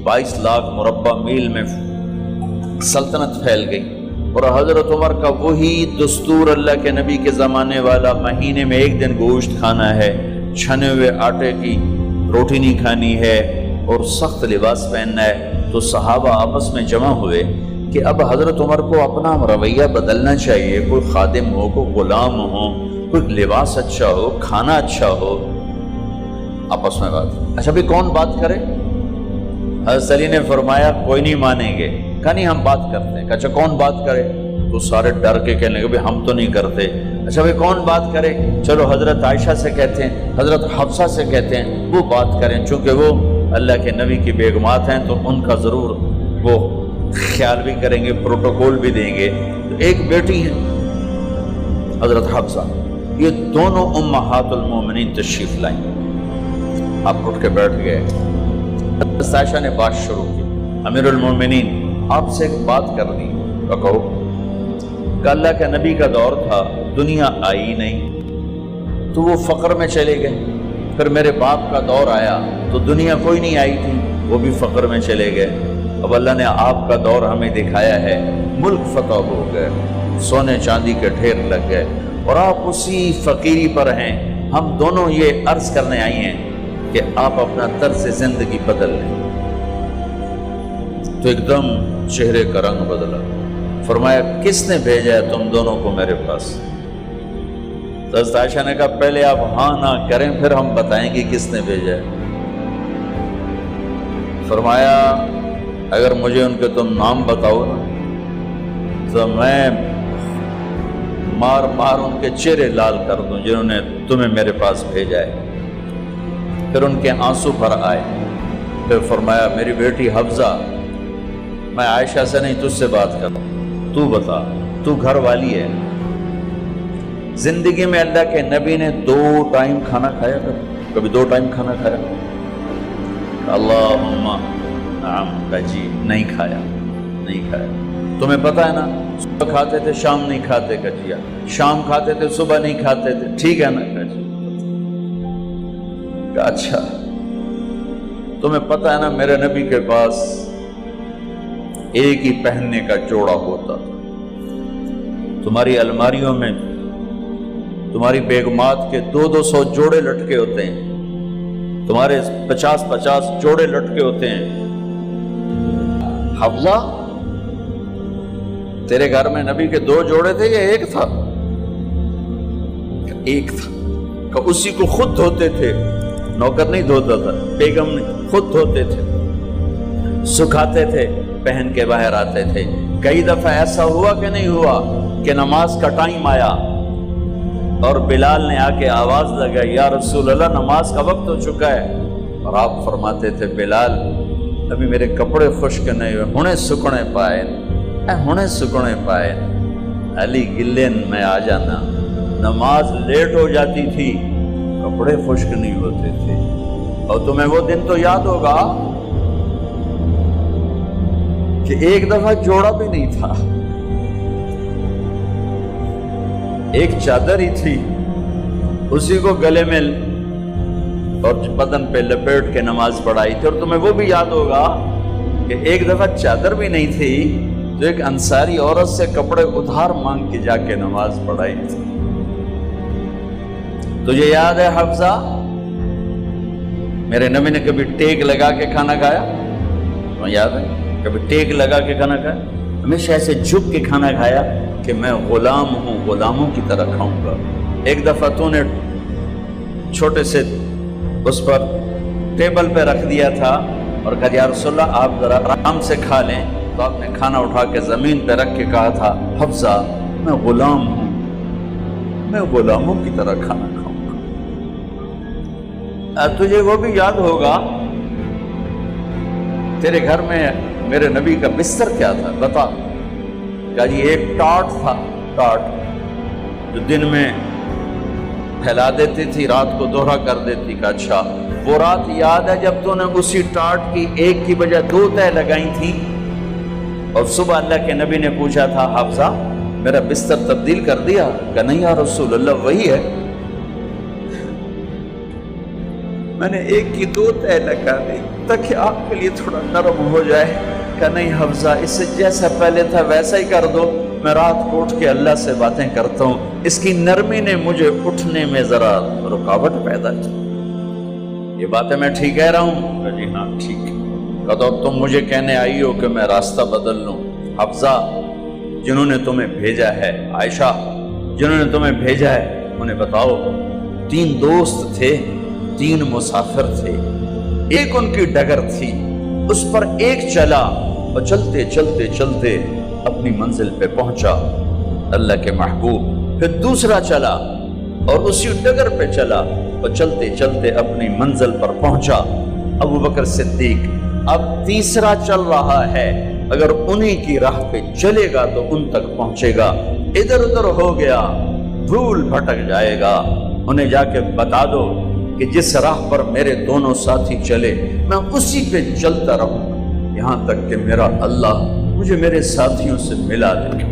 22 लाख मुरब्बा मील में सल्तनत फैल गई। और हज़रत उमर का वही दस्तूर अल्लाह के नबी के ज़माने वाला, महीने में एक दिन गोश्त खाना है, छने हुए आटे की रोटी नहीं खानी है और सख्त लिबास पहनना है। तो सहाबा आपस में जमा हुए कि अब हज़रत उमर को अपना रवैया बदलना चाहिए, कोई खादिम हो, कोई ग़ुलाम हो, कोई लिबास अच्छा हो, खाना अच्छा हो। आपस में बात, अच्छा भी कौन बात करे? हज़रत अली ने फरमाया कोई नहीं मानेंगे। कहा नहीं हम बात करते हैं। अच्छा कौन बात करे? तो सारे डर के कहने लगे भाई हम तो नहीं करते। अच्छा भाई कौन बात करे? चलो हज़रत आयशा से कहते हैं, हज़रत हफ्सा से कहते हैं, वो बात करें, चूँकि वो अल्लाह के नबी की बेगमात हैं तो उनका ज़रूर वो ख्याल भी करेंगे, प्रोटोकॉल भी देंगे। तो एक बेटी है हज़रत हफ्सा, ये दोनों उम्महातुल मोमिनीन तशरीफ़ लाई। आप उठ के बैठ गए। हज़रत आयशा ने बात शुरू की, अमीरुल मोमिनीन आपसे एक बात करनी है। तो कहो। अल्लाह के नबी का दौर था, दुनिया आई नहीं तो वो फ़क्र में चले गए। फिर मेरे बाप का दौर आया तो दुनिया कोई नहीं आई थी, वो भी फ़क्र में चले गए। अब अल्लाह ने आपका दौर हमें दिखाया है, मुल्क फतह हो गए, सोने चांदी के ढेर लग गए और आप उसी फ़कीरी पर हैं। हम दोनों ये अर्ज़ करने आई हैं कि आप अपना तर्ज़ ज़िंदगी बदल लें। तो एकदम चेहरे का रंग बदला। फरमाया किसने भेजा है तुम दोनों को मेरे पास? तो हज़रत आयशा ने कहा पहले आप हाँ ना करें फिर हम बताएंगे किसने भेजा है। फरमाया अगर मुझे उनके तुम नाम बताओ ना तो मैं मार मार उनके चेहरे लाल कर दूं जिन्होंने तुम्हें मेरे पास भेजा है। फिर उनके आंसू भर आए। फिर फरमाया मेरी बेटी हफ्जा, मैं आयशा से नहीं तुझसे बात कर, तू बता, तू घर वाली है। जिंदगी में अल्लाह के नबी ने 2 टाइम खाना खाया? कभी 2 टाइम खाना खाया? अल्लाहुम्मा नाम का जी नहीं खाया, नहीं खाया। तुम्हें पता है ना, सुबह खाते थे शाम नहीं खाते कजिया, शाम खाते थे सुबह नहीं खाते थे, ठीक है ना कजी? अच्छा तुम्हें पता है ना मेरे नबी के पास एक ही पहनने का जोड़ा होता था। तुम्हारी अलमारियों में तुम्हारी बेगमात के 200 जोड़े लटके होते हैं, तुम्हारे 50 जोड़े लटके होते हैं। हफ्जा तेरे घर में नबी के 2 जोड़े थे या एक था? एक था। कि उसी को खुद धोते थे, नौकर नहीं धोता था, बेगम ने खुद धोते थे, सुखाते थे, पहन के बाहर आते थे। कई दफा ऐसा हुआ कि नहीं हुआ कि नमाज का टाइम आया और बिलाल ने आके आवाज लगाई या रसूल अल्लाह नमाज का वक्त हो चुका है। और आप फरमाते थे बिलाल अभी मेरे कपड़े खुश्क नहीं हुए, हुणे सुकने पाए, हुणे सुकने पाए। अली गिल्ले में आ जाना, नमाज लेट हो जाती थी, कपड़े खुश्क नहीं होते थे। और तुम्हें वो दिन तो याद होगा कि एक दफा जोड़ा भी नहीं था, एक चादर ही थी, उसी को गले में और बदन पे लपेट के नमाज पढ़ाई थी। और तुम्हें वो भी याद होगा कि एक दफा चादर भी नहीं थी तो एक अंसारी औरत से कपड़े उधार मांग के जाके नमाज पढ़ाई थी। तुझे याद है हफ्सा, मेरे नबी ने कभी टेक लगा के खाना खाया? तुम्हें याद है? कभी टेक लगा के खाना खाया? हमेशा ऐसे झुक के खाना खाया कि मैं गुलाम हूँ, गुलामों की तरह खाऊंगा। एक दफा तूने छोटे से उस पर टेबल पे रख दिया था और कहा या रसूलल्लाह आप जरा आराम से खा लें, तो आपने खाना उठा के जमीन पे रख के कहा था हफ्सा मैं गुलाम हूँ, मैं गुलामों की तरह खाना खाऊंगा। तुझे वो भी याद होगा तेरे घर में मेरे नबी का बिस्तर क्या था बता? कहा जी एक टाट था, टाट जो दिन में फैला देती थी, रात को दोहरा कर देती। का अच्छा वो रात याद है जब तूने उसी टाट की एक की बजाय 2 तह लगाई थी और सुबह अल्लाह के नबी ने पूछा था हफ्सा मेरा बिस्तर तब्दील कर दिया? कहा नहीं या रसूल अल्लाह वही है, मैंने एक की 2 तह लगा दी। تاکہ آپ کے لیے تھوڑا نرم ہو جائے۔ کہ نہیں حفظہ، اس سے جیسا پہلے تھا ویسا ہی کر دو، میں رات کو اٹھ کے اللہ سے باتیں کرتا ہوں، اس کی نرمی نے مجھے اٹھنے میں ذرا رکاوٹ پیدا کی۔ یہ باتیں میں ٹھیک کہہ رہا ہوں؟ کہ جی ہاں ٹھیک ہے۔ کہ تو تم مجھے کہنے آئی ہو کہ میں راستہ بدل لوں؟ حفظہ، جنہوں نے تمہیں بھیجا ہے، عائشہ جنہوں نے تمہیں بھیجا ہے، انہیں بتاؤ 3 دوست تھے، 3 مسافر تھے، ایک ان کی ڈگر تھی، اس پر ایک چلا اور چلتے چلتے چلتے اپنی منزل پہ پہنچا اللہ کے محبوب، پھر دوسرا چلا اور اسی ڈگر پہ چلا اور چلتے چلتے اپنی منزل پر پہنچا ابو بکر صدیق۔ اب تیسرا چل رہا ہے، اگر انہیں کی راہ پہ چلے گا تو ان تک پہنچے گا، ادھر ادھر ہو گیا بھول بھٹک جائے گا۔ انہیں جا کے بتا دو کہ جس راہ پر میرے دونوں ساتھی چلے میں اسی پہ چلتا رہوں یہاں تک کہ میرا اللہ مجھے میرے ساتھیوں سے ملا دے۔